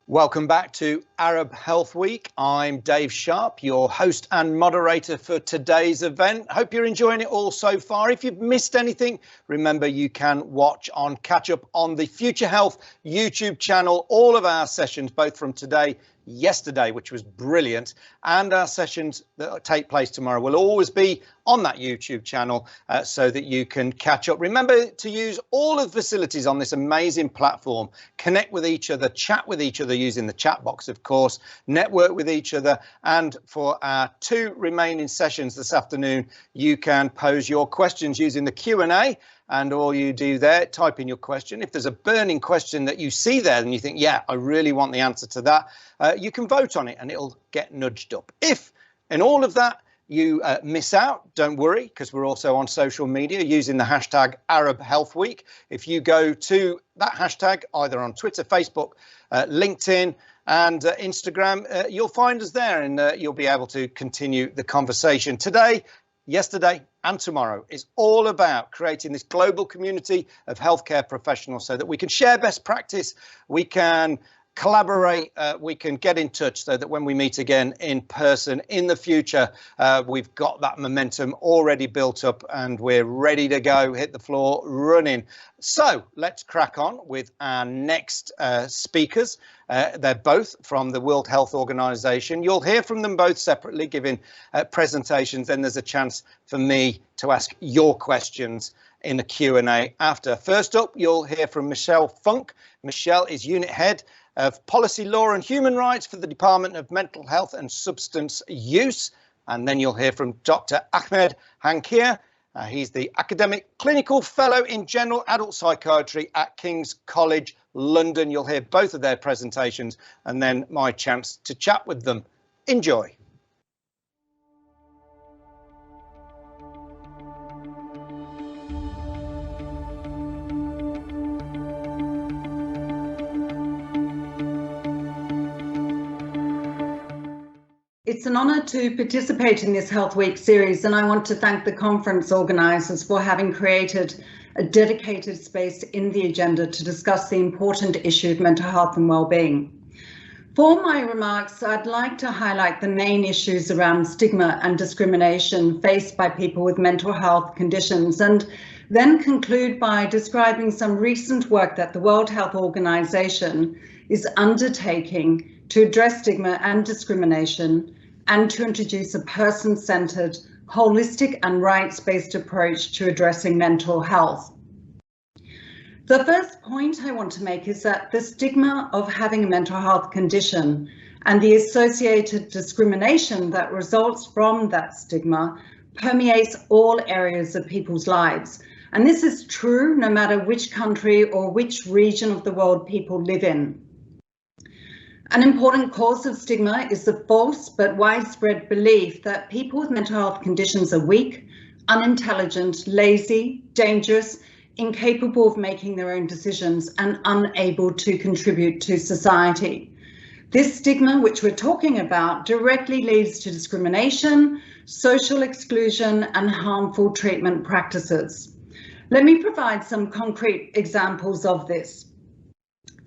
Welcome back to Arab Health Week. I'm Dave Sharp, your host and moderator for today's event. Hope you're enjoying it all so far. If you've missed anything, remember you can catch up on the Future Health YouTube channel, all of our sessions, both from today, yesterday, which was brilliant, and our sessions that take place tomorrow will always be on that YouTube channel so that you can catch up. Remember to use all of the facilities on this amazing platform. Connect with each other, chat with each other using the chat box, of course, network with each other. And for our two remaining sessions this afternoon, you can pose your questions using the Q&A. And all you do there, type in your question. If there's a burning question that you see there and you think, yeah, I really want the answer to that, you can vote on it and it'll get nudged up. If in all of that you miss out, don't worry, because we're also on social media using the hashtag Arab Health Week. If you go to that hashtag, either on Twitter, Facebook, LinkedIn, and Instagram, you'll find us there and you'll be able to continue the conversation. Today, yesterday and tomorrow is all about creating this global community of healthcare professionals so that we can share best practice, we can collaborate, we can get in touch so that when we meet again in person in the future, we've got that momentum already built up and we're ready to go, hit the floor running. So let's crack on with our next speakers. They're both from the World Health Organization. You'll hear from them both separately giving presentations. Then there's a chance for me to ask your questions in the Q&A after. First up, you'll hear from Michelle Funk. Michelle is Unit Head of Policy Law and Human Rights for the Department of Mental Health and Substance Use. And then you'll hear from Dr. Ahmed Hankir. He's the Academic Clinical Fellow in General Adult Psychiatry at King's College London. You'll hear both of their presentations and then my chance to chat with them. Enjoy. It's an honour to participate in this Health Week series, and I want to thank the conference organisers for having created a dedicated space in the agenda to discuss the important issue of mental health and well-being. For my remarks, I'd like to highlight the main issues around stigma and discrimination faced by people with mental health conditions, and then conclude by describing some recent work that the World Health Organization is undertaking to address stigma and discrimination and to introduce a person-centered, holistic and rights-based approach to addressing mental health. The first point I want to make is that the stigma of having a mental health condition and the associated discrimination that results from that stigma permeates all areas of people's lives. And this is true no matter which country or which region of the world people live in. An important cause of stigma is the false but widespread belief that people with mental health conditions are weak, unintelligent, lazy, dangerous, incapable of making their own decisions, and unable to contribute to society. This stigma, which we're talking about, directly leads to discrimination, social exclusion, and harmful treatment practices. Let me provide some concrete examples of this.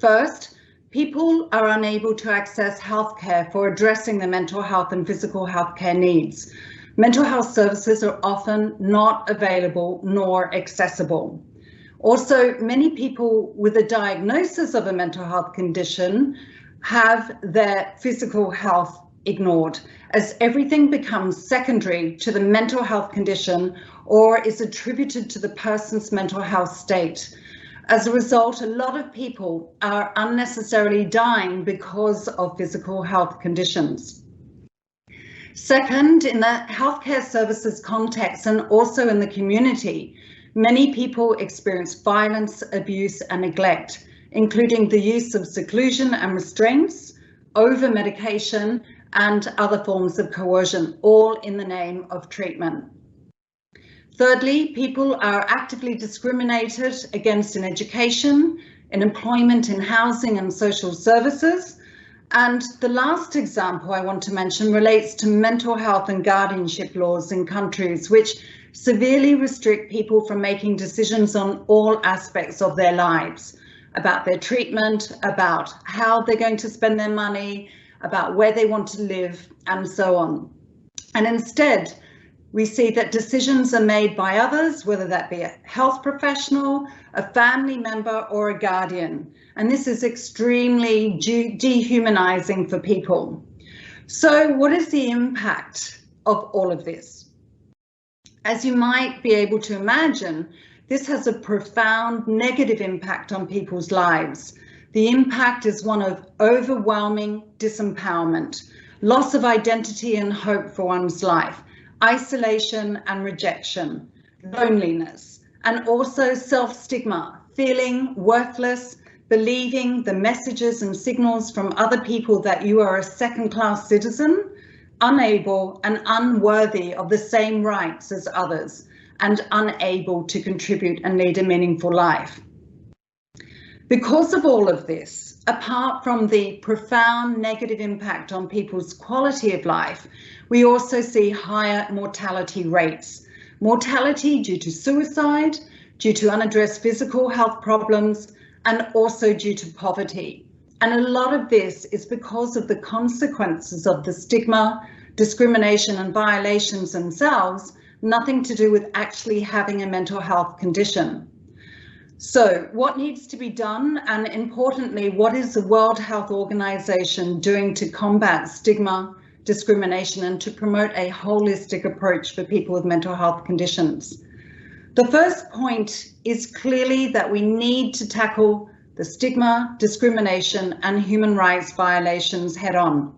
First, people are unable to access healthcare for addressing their mental health and physical health care needs. Mental health services are often not available nor accessible. Also, many people with a diagnosis of a mental health condition have their physical health ignored, as everything becomes secondary to the mental health condition or is attributed to the person's mental health state. As a result, a lot of people are unnecessarily dying because of physical health conditions. Second, in the healthcare services context and also in the community, many people experience violence, abuse and neglect, including the use of seclusion and restraints, over-medication and other forms of coercion, all in the name of treatment. Thirdly, people are actively discriminated against in education, in employment, in housing and social services. And the last example I want to mention relates to mental health and guardianship laws in countries which severely restrict people from making decisions on all aspects of their lives. about their treatment, about how they're going to spend their money, about where they want to live, and so on. And instead, we see that decisions are made by others, whether that be a health professional, a family member, or a guardian. And this is extremely dehumanizing for people. So what is the impact of all of this? As you might be able to imagine, this has a profound negative impact on people's lives. The impact is one of overwhelming disempowerment, loss of identity and hope for one's life, isolation and rejection, loneliness, and also self-stigma, feeling worthless, believing the messages and signals from other people that you are a second-class citizen, unable and unworthy of the same rights as others, and unable to contribute and lead a meaningful life. Because of all of this, apart from the profound negative impact on people's quality of life, we also see higher mortality rates. Mortality due to suicide, due to unaddressed physical health problems, and also due to poverty. And a lot of this is because of the consequences of the stigma, discrimination, and violations themselves, nothing to do with actually having a mental health condition. So what needs to be done, and importantly, what is the World Health Organization doing to combat stigma, discrimination, and to promote a holistic approach for people with mental health conditions? The first point is clearly that we need to tackle the stigma, discrimination, and human rights violations head on.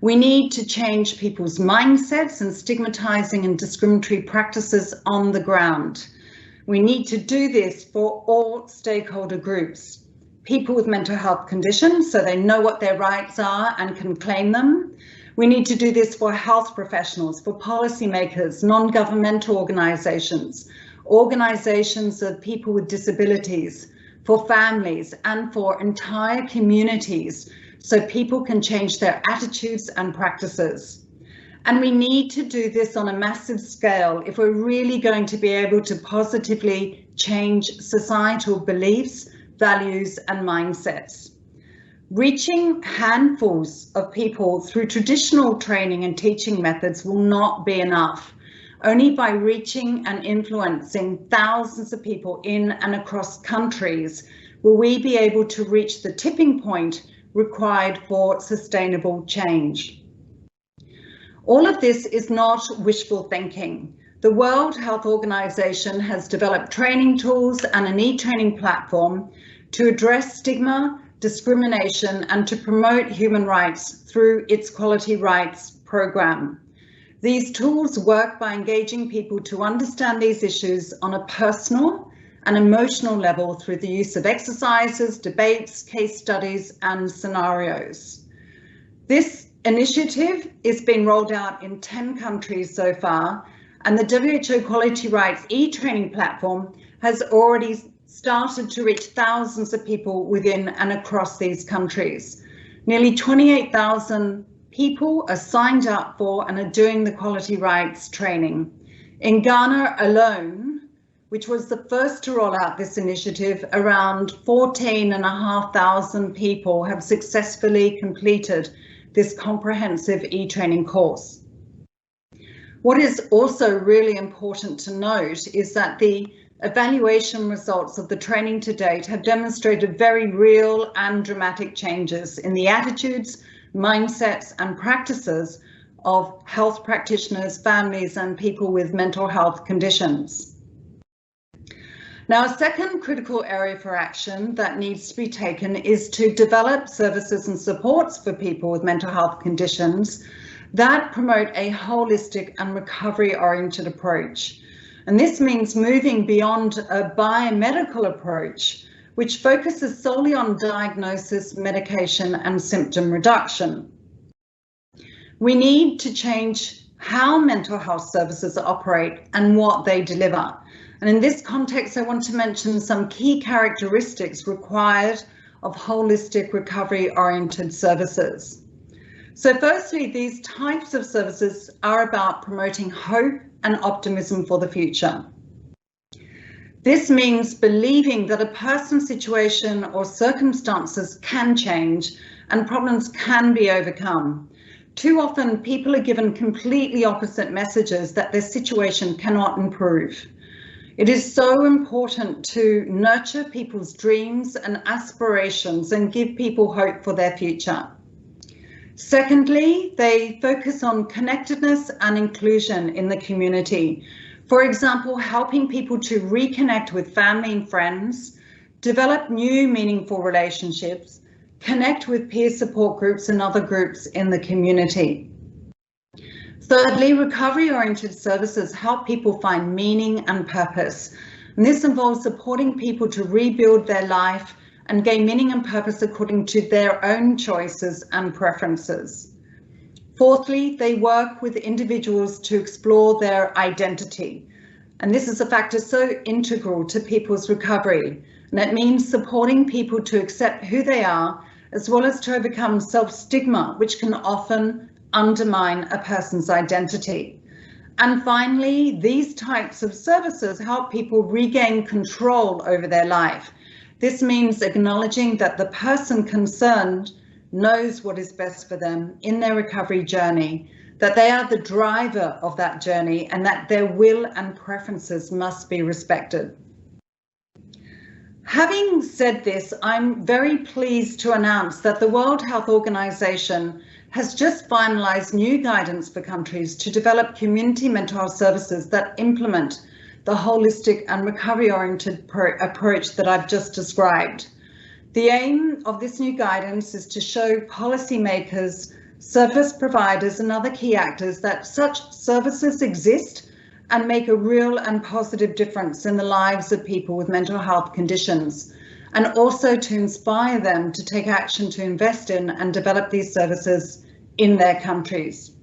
We need to change people's mindsets and stigmatizing and discriminatory practices on the ground. We need to do this for all stakeholder groups. People with mental health conditions, so they know what their rights are and can claim them. We need to do this for health professionals, for policymakers, non-governmental organizations, organizations of people with disabilities, for families, and for entire communities, so people can change their attitudes and practices. And we need to do this on a massive scale if we're really going to be able to positively change societal beliefs, values, and mindsets. Reaching handfuls of people through traditional training and teaching methods will not be enough. Only by reaching and influencing thousands of people in and across countries will we be able to reach the tipping point required for sustainable change. All of this is not wishful thinking. The World Health Organization has developed training tools and an e-training platform to address stigma, discrimination, and to promote human rights through its Quality Rights program. These tools work by engaging people to understand these issues on a personal and emotional level through the use of exercises, debates, case studies, and scenarios. This initiative is being rolled out in 10 countries so far, and the WHO Quality Rights e-training platform has already started to reach thousands of people within and across these countries. Nearly 28,000 people are signed up for and are doing the quality rights training. In Ghana alone, which was the first to roll out this initiative, around 14,500 people have successfully completed this comprehensive e-training course. What is also really important to note is that the evaluation results of the training to date have demonstrated very real and dramatic changes in the attitudes, mindsets, and practices of health practitioners, families, and people with mental health conditions. Now, a second critical area for action that needs to be taken is to develop services and supports for people with mental health conditions that promote a holistic and recovery-oriented approach. And this means moving beyond a biomedical approach, which focuses solely on diagnosis, medication, and symptom reduction. We need to change how mental health services operate and what they deliver. And in this context, I want to mention some key characteristics required of holistic recovery-oriented services. So firstly, these types of services are about promoting hope and optimism for the future. This means believing that a person's situation or circumstances can change and problems can be overcome. Too often, people are given completely opposite messages that their situation cannot improve. It is so important to nurture people's dreams and aspirations and give people hope for their future. Secondly, they focus on connectedness and inclusion in the community. For example, helping people to reconnect with family and friends, develop new meaningful relationships, connect with peer support groups and other groups in the community. Thirdly, recovery-oriented services help people find meaning and purpose. And this involves supporting people to rebuild their life and gain meaning and purpose according to their own choices and preferences. Fourthly, they work with individuals to explore their identity. And this is a factor so integral to people's recovery. And it means supporting people to accept who they are, as well as to overcome self-stigma, which can often undermine a person's identity. And finally, these types of services help people regain control over their life. This means acknowledging that the person concerned knows what is best for them in their recovery journey, that they are the driver of that journey, and that their will and preferences must be respected. Having said this, I'm very pleased to announce that the World Health Organization has just finalized new guidance for countries to develop community mental health services that implement the holistic and recovery-oriented approach that I've just described. The aim of this new guidance is to show policymakers, service providers and other key actors that such services exist and make a real and positive difference in the lives of people with mental health conditions, and also to inspire them to take action to invest in and develop these services in their countries.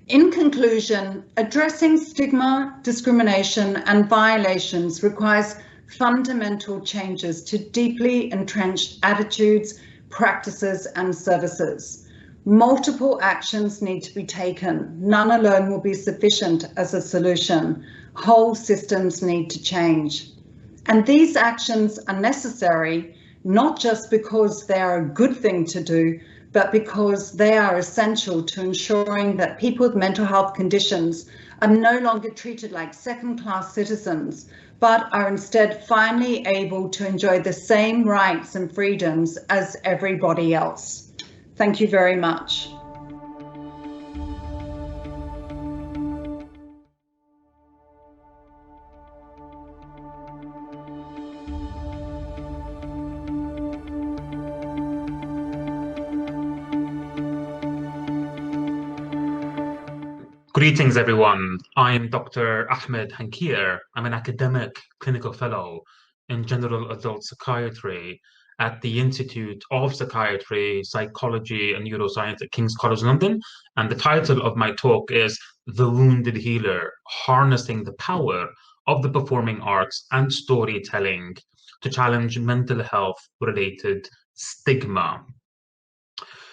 In conclusion, addressing stigma, discrimination and violations requires fundamental changes to deeply entrenched attitudes, practices and services. Multiple actions need to be taken. None alone will be sufficient as a solution. Whole systems need to change. And these actions are necessary, not just because they are a good thing to do, but because they are essential to ensuring that people with mental health conditions are no longer treated like second-class citizens, but are instead finally able to enjoy the same rights and freedoms as everybody else. Thank you very much. Greetings, everyone. I'm Dr. Ahmed Hankir. I'm an academic clinical fellow in general adult psychiatry at the Institute of Psychiatry, Psychology and Neuroscience at King's College London. And the title of my talk is The Wounded Healer, Harnessing the Power of the Performing Arts and Storytelling to Challenge Mental Health-Related Stigma.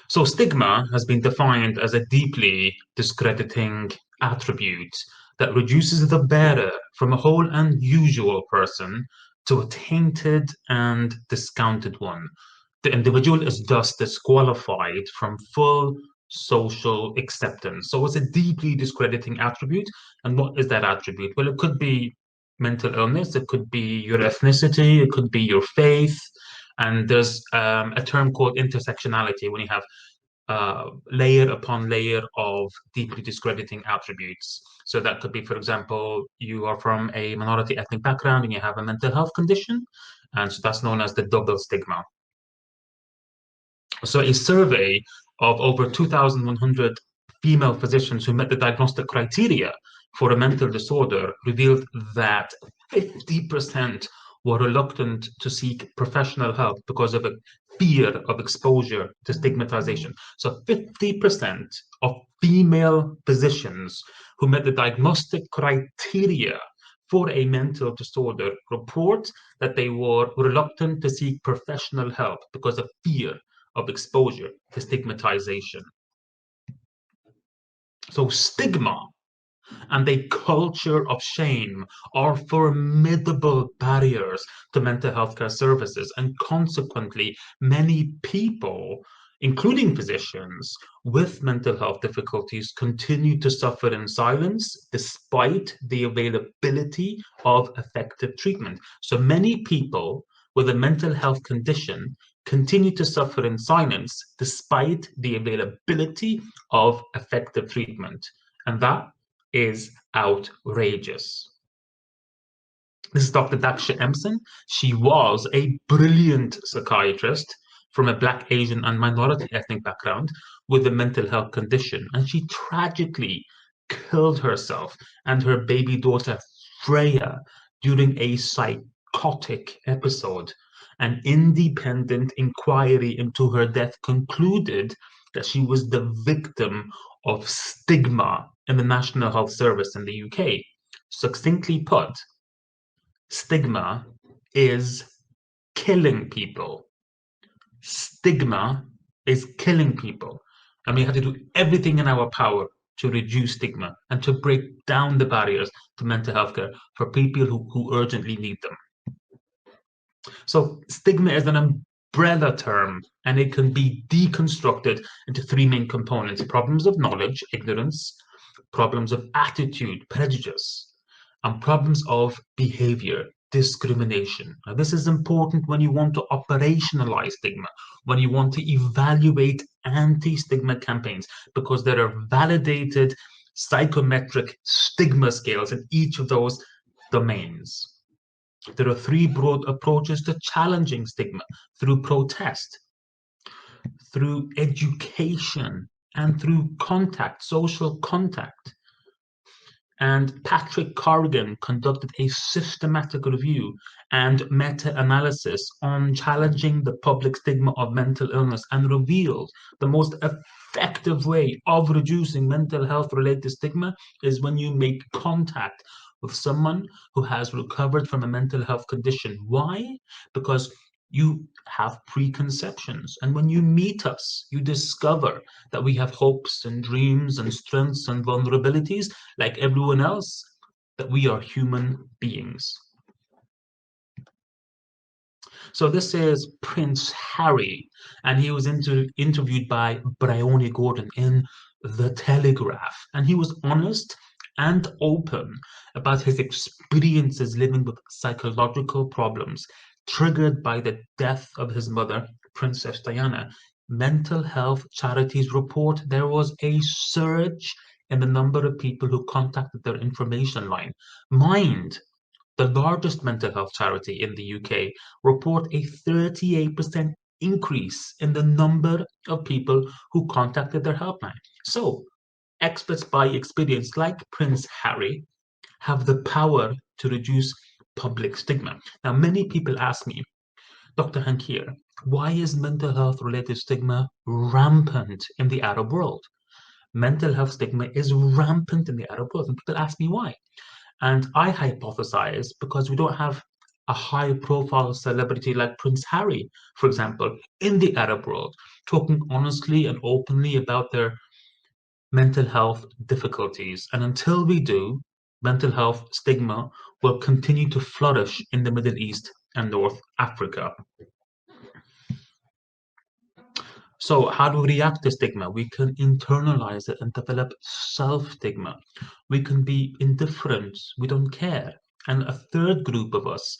So stigma has been defined as a deeply discrediting attribute that reduces the bearer from a whole and usual person to a tainted and discounted one. The individual is thus disqualified from full social acceptance. So it's a deeply discrediting attribute. And what is that attribute? Well, it could be mental illness, it could be your ethnicity, it could be your faith. And there's a term called intersectionality when you have layer upon layer of deeply discrediting attributes. So that could be, for example, you are from a minority ethnic background and you have a mental health condition. And so that's known as the double stigma. So a survey of over 2,100 female physicians who met the diagnostic criteria for a mental disorder revealed that 50% were reluctant to seek professional help because of a fear of exposure to stigmatization. So 50% of female physicians who met the diagnostic criteria for a mental disorder report that they were reluctant to seek professional help because of fear of exposure to stigmatization. So stigma and a culture of shame are formidable barriers to mental health care services. And consequently, many people, including physicians with mental health difficulties, continue to suffer in silence despite the availability of effective treatment. So many people with a mental health condition continue to suffer in silence despite the availability of effective treatment. And that is outrageous. This is Dr. Daksha Emson. She was a brilliant psychiatrist from a Black, Asian, and minority ethnic background with a mental health condition. And she tragically killed herself and her baby daughter, Freya, during a psychotic episode. An independent inquiry into her death concluded that she was the victim of stigma in the National Health Service in the UK. Succinctly put, stigma is killing people. Stigma is killing people. And we have to do everything in our power to reduce stigma and to break down the barriers to mental health care for people who urgently need them. So stigma is an umbrella term, and it can be deconstructed into three main components: problems of knowledge, ignorance, problems of attitude, prejudice, and problems of behavior, discrimination. Now, this is important when you want to operationalize stigma, when you want to evaluate anti-stigma campaigns, because there are validated psychometric stigma scales in each of those domains. There are three broad approaches to challenging stigma: through protest, through education, and through contact, social contact. And Patrick Corrigan conducted a systematic review and meta-analysis on challenging the public stigma of mental illness and revealed the most effective way of reducing mental health-related stigma is when you make contact with someone who has recovered from a mental health condition. Why? Because you have preconceptions. And when you meet us, you discover that we have hopes and dreams and strengths and vulnerabilities like everyone else, that we are human beings. So this is Prince Harry, and he was interviewed by Bryony Gordon in The Telegraph, and he was honest and open about his experiences living with psychological problems triggered by the death of his mother, Princess Diana. Mental health charities report there was a surge in the number of people who contacted their information line. Mind, the largest mental health charity in the UK, report a 38% increase in the number of people who contacted their helpline. So, experts by experience like Prince Harry have the power to reduce public stigma. Now, many people ask me, Dr. Hankir, why is mental health related stigma rampant in the Arab world? Mental health stigma is rampant in the Arab world, and people ask me why. And I hypothesize because we don't have a high profile celebrity like Prince Harry, for example, in the Arab world, talking honestly and openly about their mental health difficulties. And until we do, mental health stigma will continue to flourish in the Middle East and North Africa. So how do we react to stigma? We can internalize it and develop self-stigma. We can be indifferent, we don't care. And a third group of us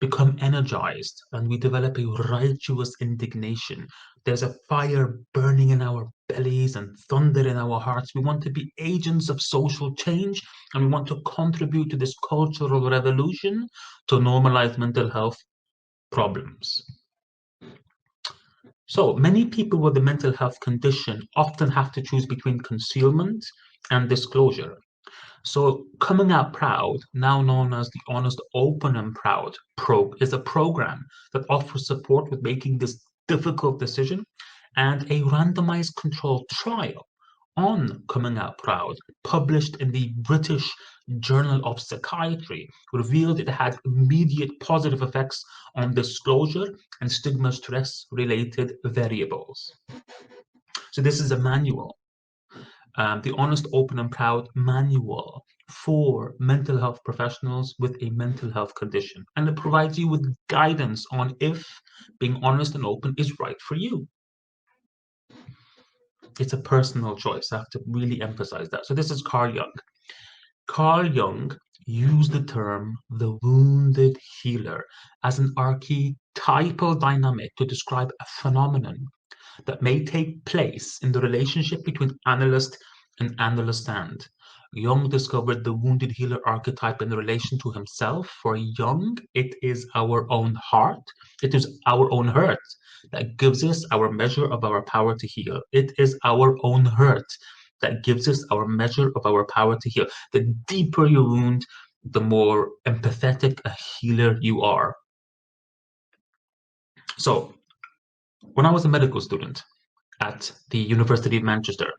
become energized and we develop a righteous indignation. There's a fire burning in our bellies and thunder in our hearts. We want to be agents of social change and we want to contribute to this cultural revolution to normalize mental health problems. So many people with a mental health condition often have to choose between concealment and disclosure. So Coming Out Proud, now known as the Honest, Open and Proud is a program that offers support with making this difficult decision, and a randomized controlled trial on Coming Out Proud, published in the British Journal of Psychiatry, revealed it had immediate positive effects on disclosure and stigma stress related variables. So this is a manual. the Honest, Open and Proud Manual for mental health professionals with a mental health condition. And it provides you with guidance on if being honest and open is right for you. It's a personal choice. I have to really emphasize that. So this is Carl Jung. Carl Jung used the term the wounded healer as an archetypal dynamic to describe a phenomenon that may take place in the relationship between analyst and analysand. Jung discovered the wounded healer archetype in relation to himself. For Jung, it is our own heart, it is our own hurt that gives us our measure of our power to heal. It is our own hurt that gives us our measure of our power to heal. The deeper your wound, the more empathetic a healer you are. So, when I was a medical student at the University of Manchester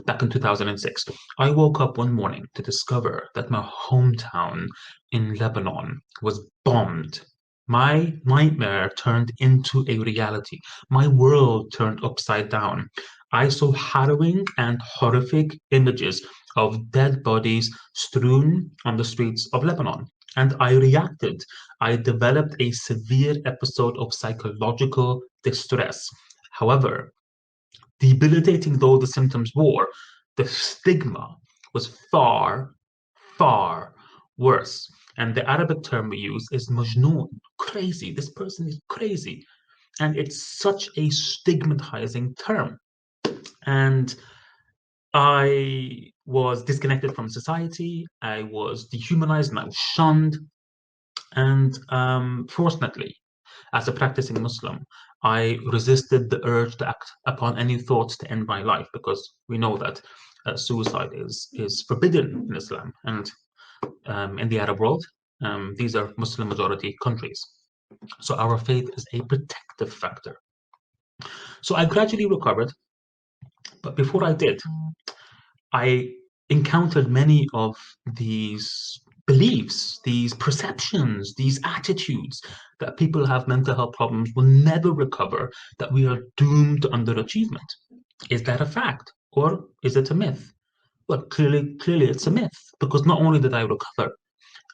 back in 2006, I woke up one morning to discover that my hometown in Lebanon was bombed. My nightmare turned into a reality. My world turned upside down. I saw harrowing and horrific images of dead bodies strewn on the streets of Lebanon. And I reacted. I developed a severe episode of psychological distress. However, debilitating though the symptoms were, the stigma was far, far worse. And the Arabic term we use is majnoon, crazy. This person is crazy. And it's such a stigmatizing term. And I was disconnected from society. I was dehumanized and I was shunned. And fortunately, as a practicing Muslim, I resisted the urge to act upon any thoughts to end my life, because we know that suicide is forbidden in Islam and in the Arab world. These are Muslim majority countries. So our faith is a protective factor. So I gradually recovered, but before I did, I encountered many of these beliefs, these perceptions, these attitudes that people have mental health problems will never recover, that we are doomed to underachievement. Is that a fact, or is it a myth? Well, clearly it's a myth, because not only did I recover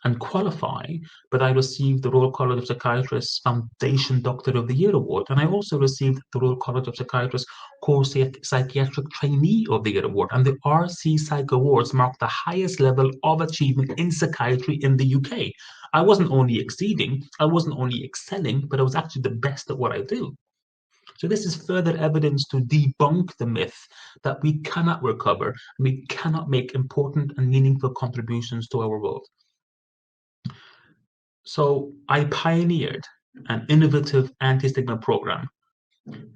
and qualify, but I received the Royal College of Psychiatrists Foundation Doctor of the Year Award, and I also received the Royal College of Psychiatrists Core Psychiatric Trainee of the Year Award, and the RC Psych Awards mark the highest level of achievement in psychiatry in the UK. I wasn't only exceeding, I wasn't only excelling, but I was actually the best at what I do. So this is further evidence to debunk the myth that we cannot recover, and we cannot make important and meaningful contributions to our world. So I pioneered an innovative anti-stigma program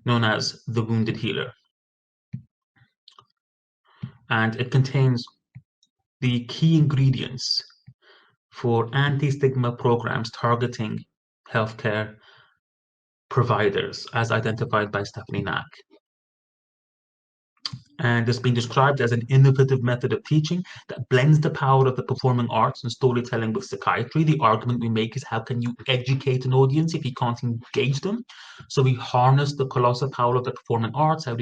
known as the Wounded Healer. And it contains the key ingredients for anti-stigma programs targeting healthcare providers, as identified by Stephanie Knack. And it's been described as an innovative method of teaching that blends the power of the performing arts and storytelling with psychiatry. The argument we make is, how can you educate an audience if you can't engage them? So we harness the colossal power of the performing arts. I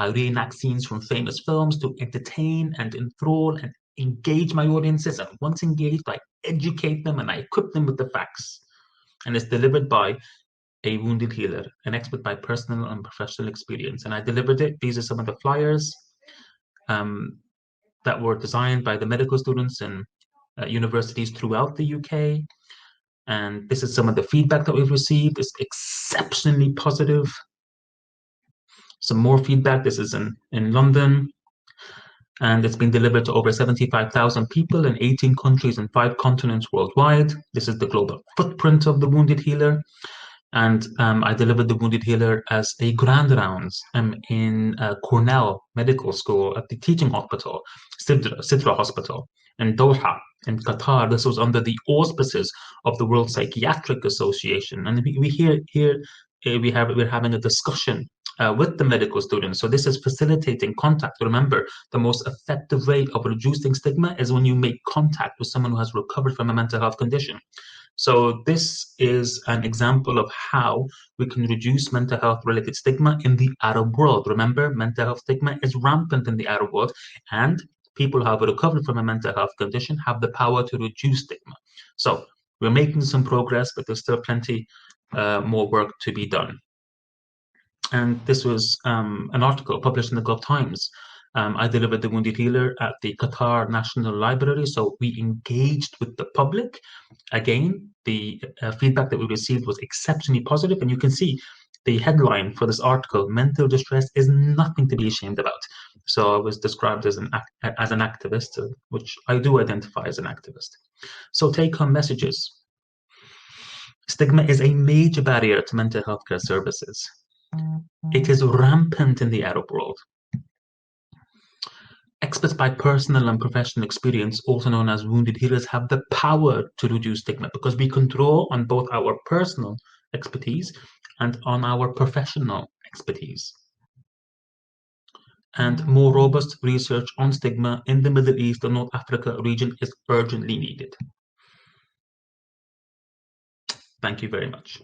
reenact scenes from famous films to entertain and enthrall and engage my audiences. And once engaged, I educate them and I equip them with the facts. And it's delivered by a wounded healer, an expert by personal and professional experience. And I delivered it. These are some of the flyers that were designed by the medical students in universities throughout the UK. And this is some of the feedback that we've received. It's exceptionally positive. Some more feedback. This is in London. And it's been delivered to over 75,000 people in 18 countries and 5 continents worldwide. This is the global footprint of the Wounded Healer. And I delivered the Wounded Healer as a grand rounds in Cornell Medical School at the teaching hospital, Sidra Hospital in Doha, in Qatar. This was under the auspices of the World Psychiatric Association. And we're having a discussion with the medical students. So this is facilitating contact. Remember, the most effective way of reducing stigma is when you make contact with someone who has recovered from a mental health condition. So this is an example of how we can reduce mental health related stigma in the Arab world. Remember, mental health stigma is rampant in the Arab world, and people who have recovered from a mental health condition have the power to reduce stigma. So we're making some progress, but there's still plenty more work to be done. And this was an article published in the Gulf Times. I delivered the Wounded Healer at the Qatar National Library, so we engaged with the public. Again, the feedback that we received was exceptionally positive, and you can see the headline for this article, "Mental distress is nothing to be ashamed about." So I was described as an activist, which I do identify as an activist. So take-home messages. Stigma is a major barrier to mental health care services. It is rampant in the Arab world. Experts by personal and professional experience, also known as wounded healers, have the power to reduce stigma because we can draw on both our personal expertise and on our professional expertise. And more robust research on stigma in the Middle East and North Africa region is urgently needed. Thank you very much.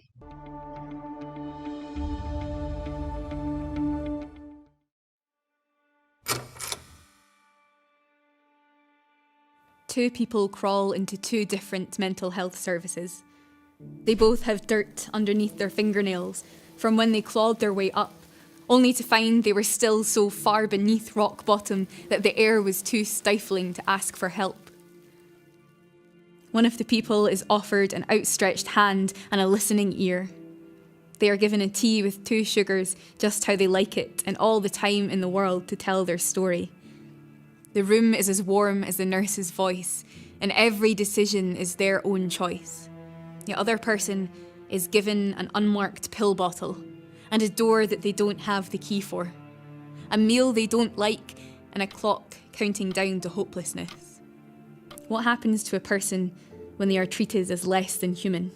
Two people crawl into two different mental health services. They both have dirt underneath their fingernails from when they clawed their way up, only to find they were still so far beneath rock bottom that the air was too stifling to ask for help. One of the people is offered an outstretched hand and a listening ear. They are given a tea with 2 sugars, just how they like it, and all the time in the world to tell their story. The room is as warm as the nurse's voice, and every decision is their own choice. The other person is given an unmarked pill bottle and a door that they don't have the key for, a meal they don't like, and a clock counting down to hopelessness. What happens to a person when they are treated as less than human?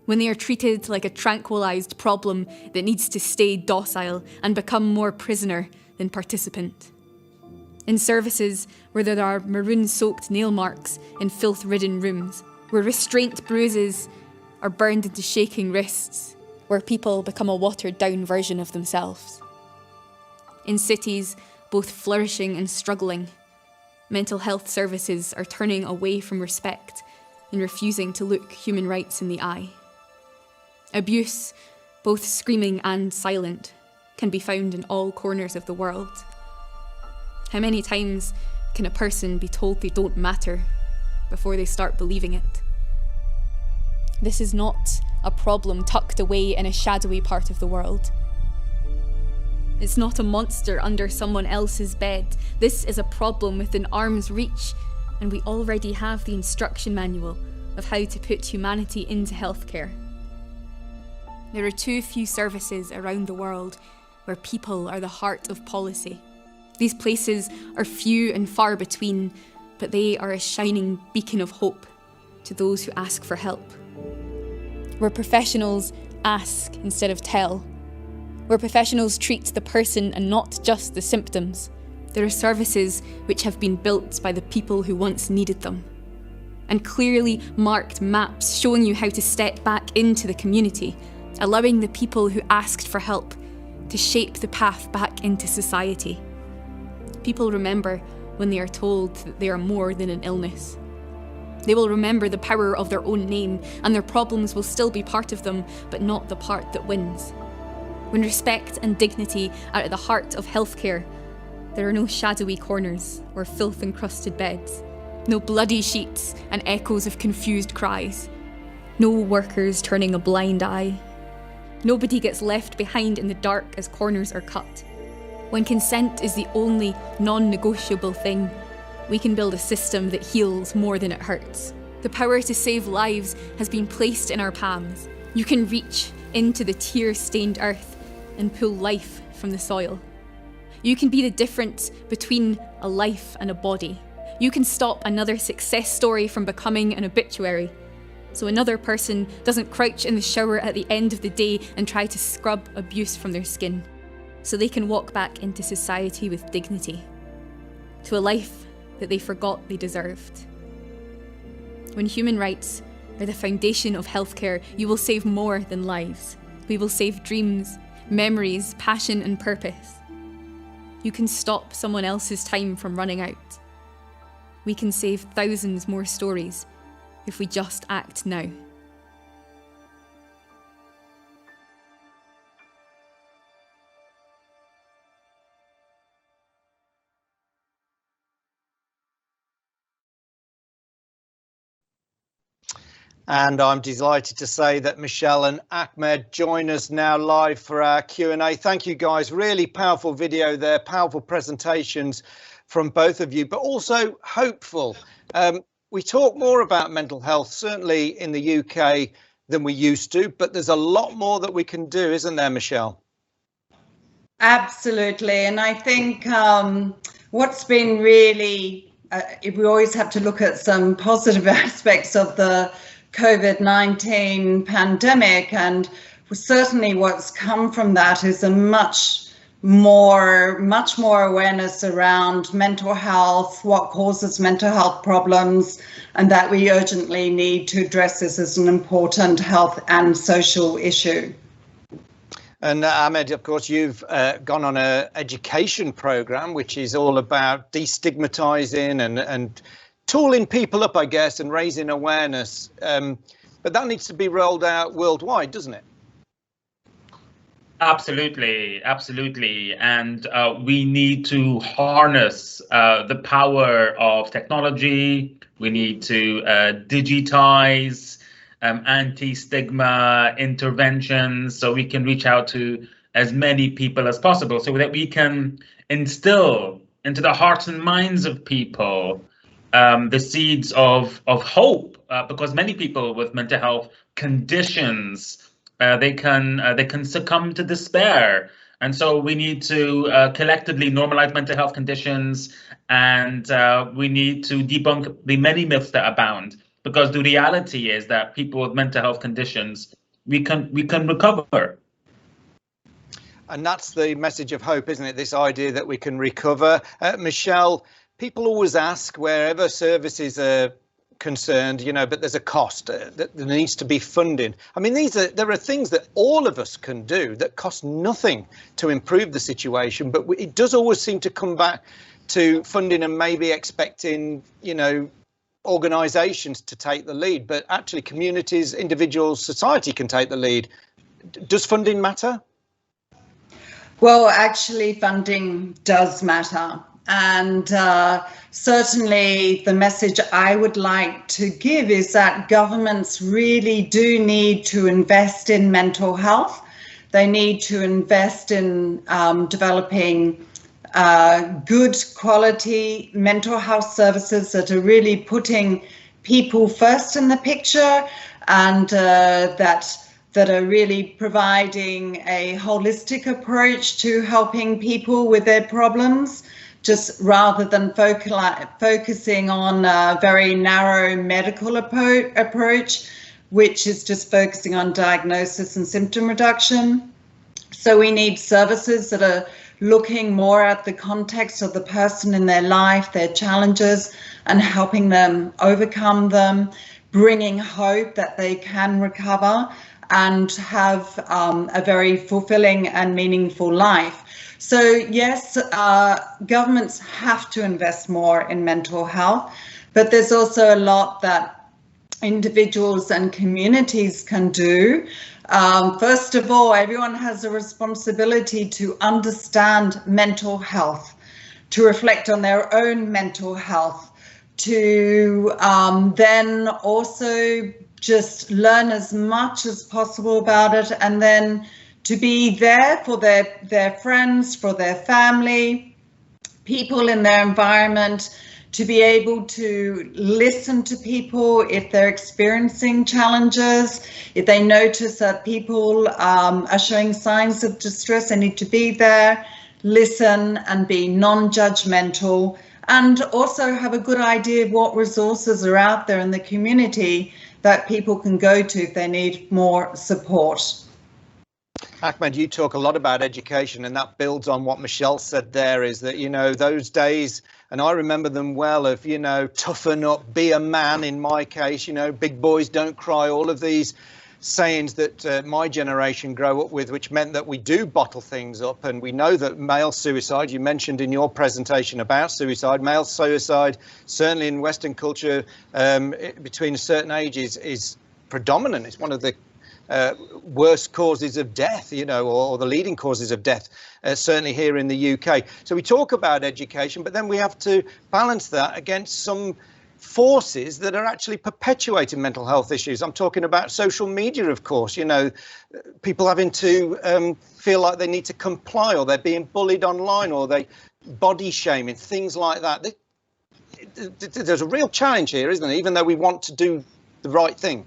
When they are treated like a tranquilized problem that needs to stay docile and become more prisoner than participant? In services where there are maroon-soaked nail marks in filth-ridden rooms, where restraint bruises are burned into shaking wrists, where people become a watered-down version of themselves. In cities, both flourishing and struggling, mental health services are turning away from respect and refusing to look human rights in the eye. Abuse, both screaming and silent, can be found in all corners of the world. How many times can a person be told they don't matter before they start believing it? This is not a problem tucked away in a shadowy part of the world. It's not a monster under someone else's bed. This is a problem within arm's reach, and we already have the instruction manual of how to put humanity into healthcare. There are too few services around the world where people are the heart of policy. These places are few and far between, but they are a shining beacon of hope to those who ask for help. Where professionals ask instead of tell. Where professionals treat the person and not just the symptoms. There are services which have been built by the people who once needed them. And clearly marked maps showing you how to step back into the community, allowing the people who asked for help to shape the path back into society. People remember when they are told that they are more than an illness. They will remember the power of their own name, and their problems will still be part of them, but not the part that wins. When respect and dignity are at the heart of healthcare, there are no shadowy corners or filth-encrusted beds, no bloody sheets and echoes of confused cries, no workers turning a blind eye. Nobody gets left behind in the dark as corners are cut. When consent is the only non-negotiable thing, we can build a system that heals more than it hurts. The power to save lives has been placed in our palms. You can reach into the tear-stained earth and pull life from the soil. You can be the difference between a life and a body. You can stop another success story from becoming an obituary, so another person doesn't crouch in the shower at the end of the day and try to scrub abuse from their skin, so they can walk back into society with dignity, to a life that they forgot they deserved. When human rights are the foundation of healthcare, you will save more than lives. We will save dreams, memories, passion and purpose. You can stop someone else's time from running out. We can save thousands more stories if we just act now. And I'm delighted to say that Michelle and Ahmed join us now live for our Q&A. Thank you guys, really powerful video there, powerful presentations from both of you, but also hopeful. We talk more about mental health, certainly in the UK, than we used to, but there's a lot more that we can do, isn't there, Michelle? Absolutely. And I think what's been really, we always have to look at some positive aspects of the COVID-19 pandemic, and certainly what's come from that is a much more awareness around mental health, what causes mental health problems, and that we urgently need to address this as an important health and social issue. And Ahmed, of course, you've gone on an education program, which is all about destigmatizing and tooling people up, I guess, and raising awareness. But that needs to be rolled out worldwide, doesn't it? Absolutely, absolutely. And we need to harness the power of technology. We need to digitize anti-stigma interventions so we can reach out to as many people as possible, so that we can instill into the hearts and minds of people the seeds of hope, because many people with mental health conditions, they can succumb to despair. And so we need to collectively normalize mental health conditions, and we need to debunk the many myths that abound, because the reality is that people with mental health conditions, we can recover. And that's the message of hope, isn't it? This idea that we can recover. Michelle, people always ask, wherever services are concerned, you know, but there's a cost, that there needs to be funding. I mean, there are things that all of us can do that cost nothing to improve the situation, but it does always seem to come back to funding and maybe expecting, you know, organisations to take the lead, but actually communities, individuals, society can take the lead. Does funding matter? Well, actually, funding does matter. And certainly the message I would like to give is that governments really do need to invest in mental health. They need to invest in developing good quality mental health services that are really putting people first in the picture, and that are really providing a holistic approach to helping people with their problems, just rather than focusing on a very narrow medical approach, which is just focusing on diagnosis and symptom reduction. So we need services that are looking more at the context of the person in their life, their challenges, and helping them overcome them, bringing hope that they can recover and have a very fulfilling and meaningful life. So yes, governments have to invest more in mental health, but there's also a lot that individuals and communities can do. First of all, everyone has a responsibility to understand mental health, to reflect on their own mental health, to then also just learn as much as possible about it, and then to be there for their friends, for their family, people in their environment, to be able to listen to people if they're experiencing challenges, if they notice that people are showing signs of distress, they need to be there, listen and be non-judgmental, and also have a good idea of what resources are out there in the community that people can go to if they need more support. Ahmed, you talk a lot about education, and that builds on what Michelle said there, is that, you know, those days And I remember them well of, you know, toughen up, be a man in my case, you know, big boys don't cry, all of these sayings that my generation grew up with, which meant that we do bottle things up. And we know that male suicide, you mentioned in your presentation about suicide, male suicide, certainly in Western culture, between a certain age is predominant. It's one of the worst causes of death, you know, or the leading causes of death, certainly here in the UK. So we talk about education, but then we have to balance that against some forces that are actually perpetuating mental health issues. I'm talking about social media, of course, you know, people having to feel like they need to comply, or they're being bullied online, or they body shaming, things like that. There's a real challenge here, isn't there, even though we want to do the right thing?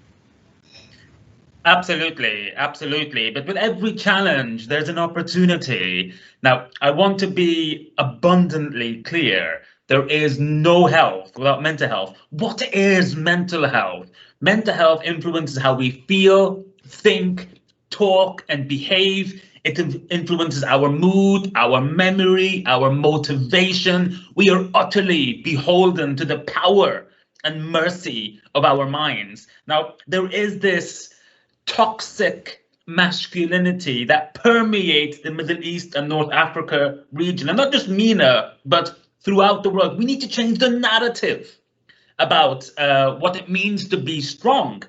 Absolutely, absolutely. But with every challenge, there's an opportunity. Now, I want to be abundantly clear. There is no health without mental health. What is mental health? Mental health influences how we feel, think, talk, and behave. It influences our mood, our memory, our motivation. We are utterly beholden to the power and mercy of our minds. Now, there is this toxic masculinity that permeates the Middle East and North Africa region, and not just MENA, but throughout the world. We need to change the narrative about what it means to be strong.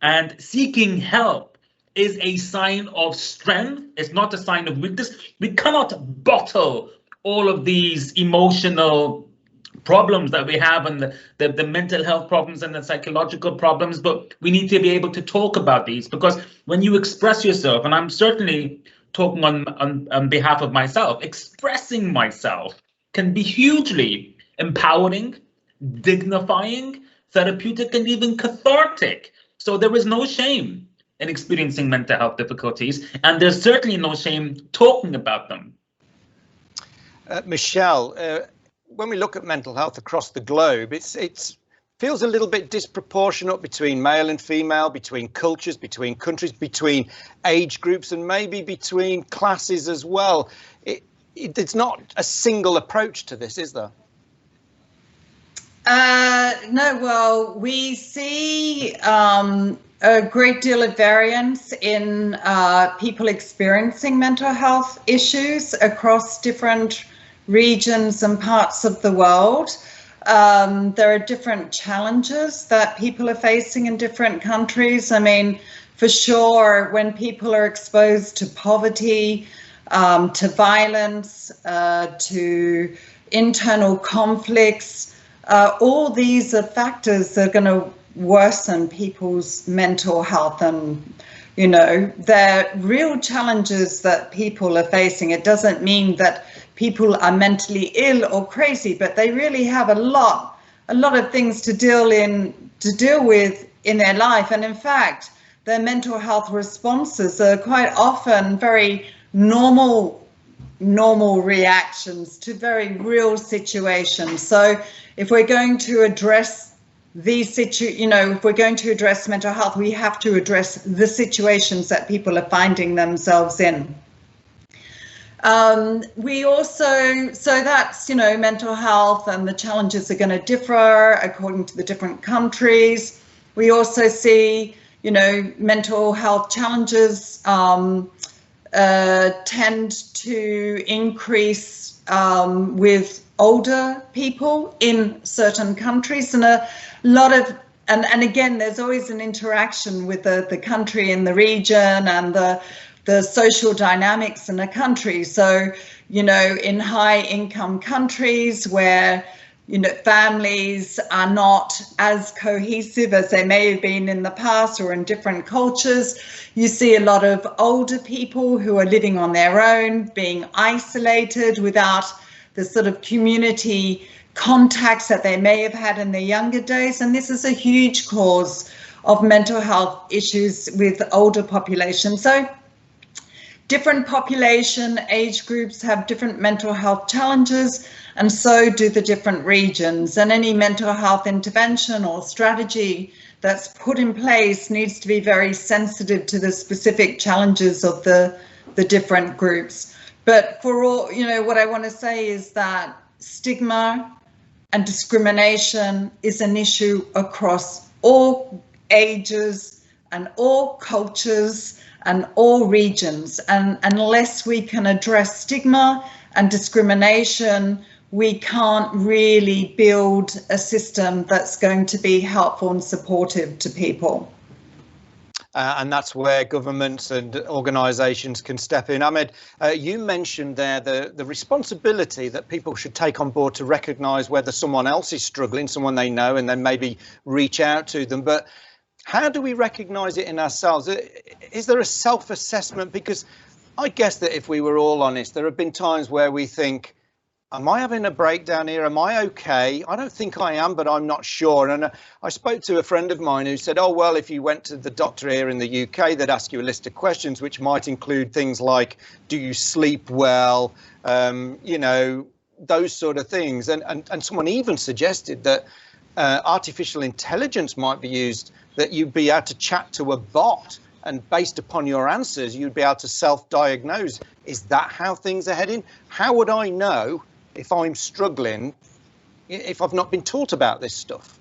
And seeking help is a sign of strength. It's not a sign of weakness. We cannot bottle all of these emotional problems that we have, and the mental health problems and the psychological problems, but we need to be able to talk about these, because when you express yourself, and I'm certainly talking on behalf of myself, expressing myself can be hugely empowering, dignifying, therapeutic, and even cathartic. So there is no shame in experiencing mental health difficulties, and there's certainly no shame talking about them. Michelle, when we look at mental health across the globe, it feels a little bit disproportionate between male and female, between cultures, between countries, between age groups, and maybe between classes as well. It's not a single approach to this, is there? No, well, we see a great deal of variance in people experiencing mental health issues across different regions and parts of the world. There are different challenges that people are facing in different countries. I mean, for sure, when people are exposed to poverty, to violence, to internal conflicts, all these are factors that are going to worsen people's mental health, and you know, they're real challenges that people are facing. It doesn't mean that people are mentally ill or crazy, but they really have a lot of things to deal with in their life. And in fact, their mental health responses are quite often very normal reactions to very real situations. So if we're going to address if we're going to address mental health, we have to address the situations that people are finding themselves in. We also, so that's, you know, mental health, and the challenges are going to differ according to the different countries. We also see, you know, mental health challenges tend to increase with older people in certain countries, and a lot of, and again, there's always an interaction with the country and the region and the social dynamics in a country. So, you know, in high income countries where, you know, families are not as cohesive as they may have been in the past, or in different cultures, you see a lot of older people who are living on their own, being isolated without the sort of community contacts that they may have had in their younger days. And this is a huge cause of mental health issues with older populations. So different population age groups have different mental health challenges, and so do the different regions. And any mental health intervention or strategy that's put in place needs to be very sensitive to the specific challenges of the different groups. But for all, you know, what I want to say is that stigma and discrimination is an issue across all ages and all cultures and all regions. And unless we can address stigma and discrimination, we can't really build a system that's going to be helpful and supportive to people. And that's where governments and organisations can step in. Ahmed, you mentioned there the responsibility that people should take on board to recognise whether someone else is struggling, someone they know, and then maybe reach out to them. But how do we recognise it in ourselves? Is there a self-assessment? Because I guess that if we were all honest, there have been times where we think, am I having a breakdown here? Am I okay? I don't think I am, but I'm not sure. And I spoke to a friend of mine who said, oh, well, if you went to the doctor here in the UK, they'd ask you a list of questions, which might include things like, do you sleep well? You know, those sort of things. And someone even suggested that artificial intelligence might be used, that you'd be able to chat to a bot, and based upon your answers, you'd be able to self-diagnose. Is that how things are heading? How would I know if I'm struggling, if I've not been taught about this stuff?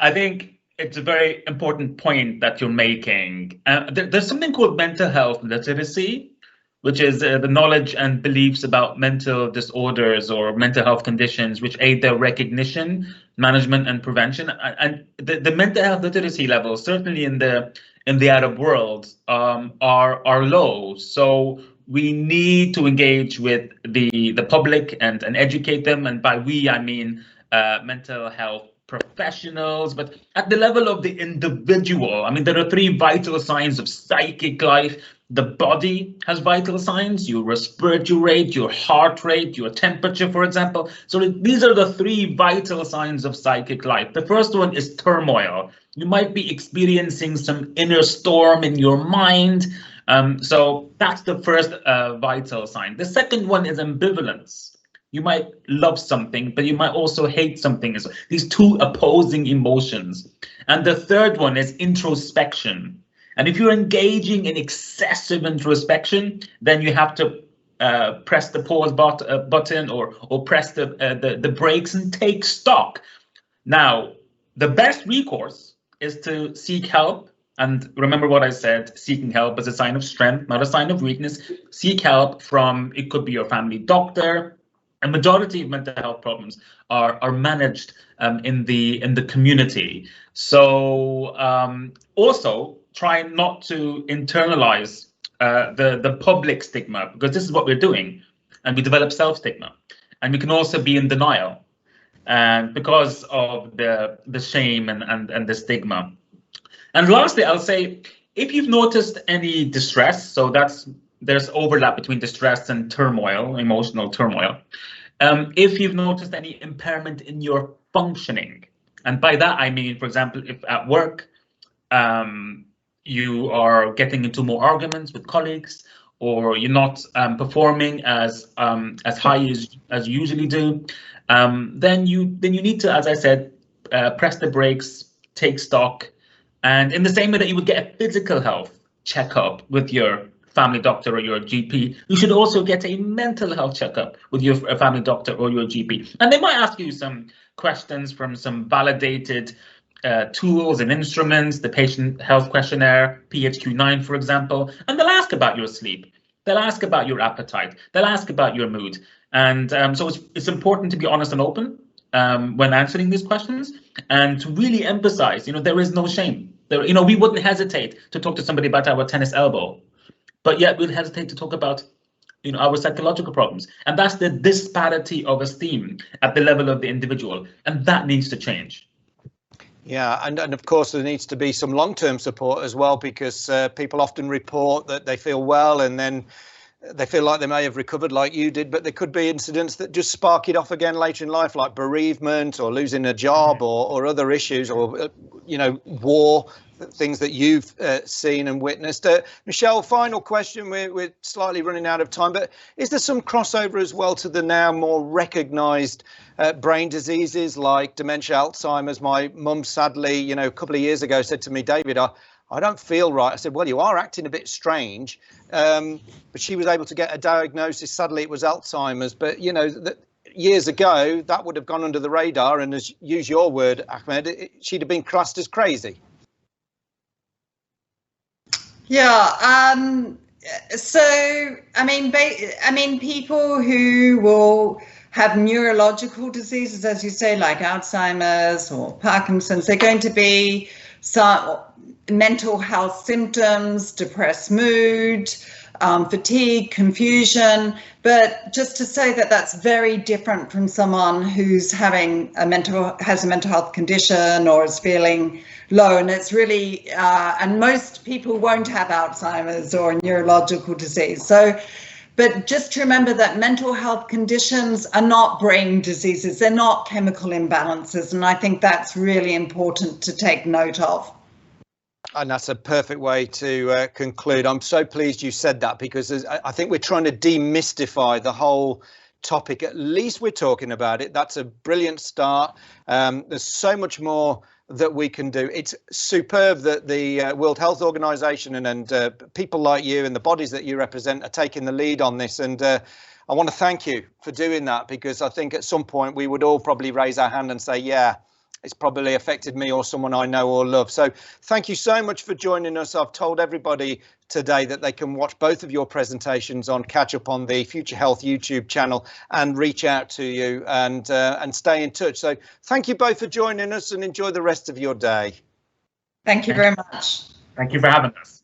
I think it's a very important point that you're making. There's something called mental health literacy, which is the knowledge and beliefs about mental disorders or mental health conditions, which aid their recognition, management, and prevention. And the mental health literacy levels, certainly in the Arab world, are low. So we need to engage with the public and educate them. And by we, I mean mental health professionals, but at the level of the individual. I mean, there are 3 vital signs of psychic life. The body has vital signs, your respiratory rate, your heart rate, your temperature, for example. So these are the 3 vital signs of psychic life. The first one is turmoil. You might be experiencing some inner storm in your mind. So that's the first vital sign. The second one is ambivalence. You might love something, but you might also hate something. So these 2 opposing emotions. And the third one is introspection. And if you're engaging in excessive introspection, then you have to press the pause button or press the brakes and take stock. Now, the best recourse is to seek help. And remember what I said, seeking help is a sign of strength, not a sign of weakness. Seek help from, it could be your family doctor. A majority of mental health problems are managed in the community. So also try not to internalize the public stigma, because this is what we're doing, and we develop self-stigma, and we can also be in denial, and because of the shame and the stigma. And lastly, I'll say, if you've noticed any distress, so there's overlap between distress and turmoil, emotional turmoil. If you've noticed any impairment in your functioning, and by that I mean, for example, if at work you are getting into more arguments with colleagues, or you're not performing as high as you usually do, then you need to, as I said, press the brakes, take stock, and in the same way that you would get a physical health checkup with your family doctor or your GP, you should also get a mental health checkup with your family doctor or your GP. And they might ask you some questions from some validated tools and instruments, the patient health questionnaire, PHQ-9, for example, and they'll ask about your sleep. They'll ask about your appetite. They'll ask about your mood. And so it's important to be honest and open when answering these questions, and to really emphasize, there is no shame. We wouldn't hesitate to talk to somebody about our tennis elbow, but yet we'd hesitate to talk about our psychological problems. And that's the disparity of esteem at the level of the individual. And that needs to change. Yeah, and of course there needs to be some long-term support as well, because people often report that they feel well and then they feel like they may have recovered like you did, but there could be incidents that just spark it off again later in life, like bereavement or losing a job or other issues, or war, things that you've seen and witnessed. Michelle, final question. We're slightly running out of time, but is there some crossover as well to the now more recognised brain diseases like dementia, Alzheimer's? My mum, sadly, a couple of years ago said to me, David, I don't feel right. I said, well, you are acting a bit strange. But she was able to get a diagnosis. Sadly, it was Alzheimer's. But, years ago, that would have gone under the radar. And as use your word, Ahmed, she'd have been classed as crazy. Yeah. So, I mean, people who will have neurological diseases, as you say, like Alzheimer's or Parkinson's, they're going to be some mental health symptoms, depressed mood, fatigue, confusion. But just to say that that's very different from someone who's has a mental health condition or is feeling low. And it's really, and most people won't have Alzheimer's or neurological disease. So, but just to remember that mental health conditions are not brain diseases. They're not chemical imbalances. And I think that's really important to take note of. And that's a perfect way to conclude. I'm so pleased you said that, because I think we're trying to demystify the whole topic. At least we're talking about it. That's a brilliant start. There's so much more that we can do. It's superb that the World Health Organization and people like you and the bodies that you represent are taking the lead on this. And I want to thank you for doing that, because I think at some point we would all probably raise our hand and say, yeah, it's probably affected me or someone I know or love. So thank you so much for joining us. I've told everybody today that they can watch both of your presentations on Catch Up on the Future Health YouTube channel and reach out to you and stay in touch. So thank you both for joining us, and enjoy the rest of your day. Thank you very much. Thank you for having us.